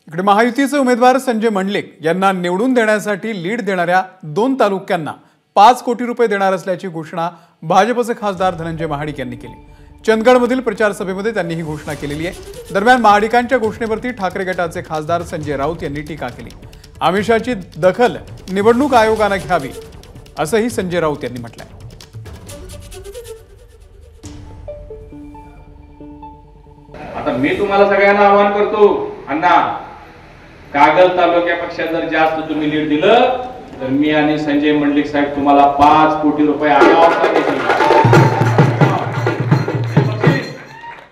इकडे महायुतीचे उमेदवार संजय मंडलिक यांना निवडून देण्यासाठी लीड देणाऱ्या 2 तालुक्यांना 5 कोटी रुपये देणार असल्याची घोषणा भाजपचे खासदार धनंजय महाडिक यांनी केली। चंदगडमधील प्रचार सभेमध्ये त्यांनी ही घोषणा केलेली आहे। दरम्यान महाडिकांच्या घोषणेवरती ठाकरे गटाचे खासदार संजय राऊत यांनी टीका केली। अमित शहाची दखल निवडणूक आयोगाने घ्यावी असंही संजय राऊत यांनी म्हटलंय। आता मी तुम्हाला सगळ्यांना आवाहन करतो, अण्णा कागल तालुक्यापेक्षा जर जास्त तुम्ही लीड दिलं तर मी आणि संजय मंडलिक साहेब तुम्हाला 5 कोटी रुपये अनावता देतील।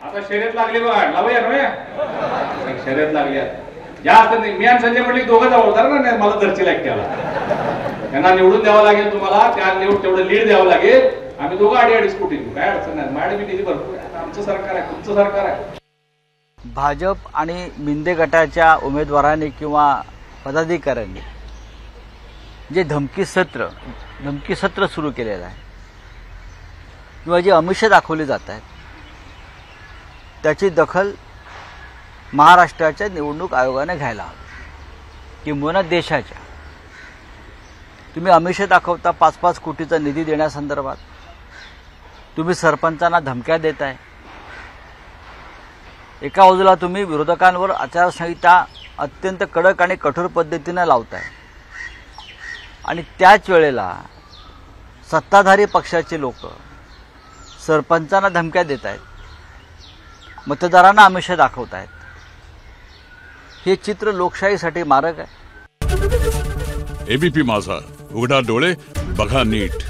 आता शर्यत लागली बघा, लावूया नव्हे शर्यत लागली जास्त नाही। मी आणि संजय मंडलिक दोघं जबाबदार ना, मला धरची लागते त्यांना निवडून द्यावं लागेल, तुम्हाला त्या तेवढं लीड द्यावं लागेल। आम्ही दोघं 2.5 कोटी देऊ, काय अडचण नाही। माझी बी निधी भरपूर आहे, आमचं सरकार आहे, तुमचं सरकार आहे। भाजप आणि मिंदे गटाच्या उमेदवारांनी किंवा पदाधिकाऱ्यांनी जे धमकी सत्र सुरू केलेलं आहे किंवा जे आमिष दाखवली जात आहेत त्याची दखल महाराष्ट्राच्या निवडणूक आयोगाने घ्यायला हवी, किंवा देशाच्या। तुम्ही आमिष दाखवता 5-5 कोटीचा निधी देण्यासंदर्भात, तुम्ही सरपंचांना धमक्या देताय। एका बाजूला तुम्ही विरोधकांवर आचारसंहिता अत्यंत कडक आणि कठोर पद्धतीने लावताय आणि त्याच वेळेला सत्ताधारी पक्षाचे लोक सरपंचांना धमक्या देत आहेत, मतदारांना आमिष दाखवत आहेत। हे चित्र लोकशाहीसाठी मारक आहे। एबीपी माझा, उघडा डोळे बघा नीट।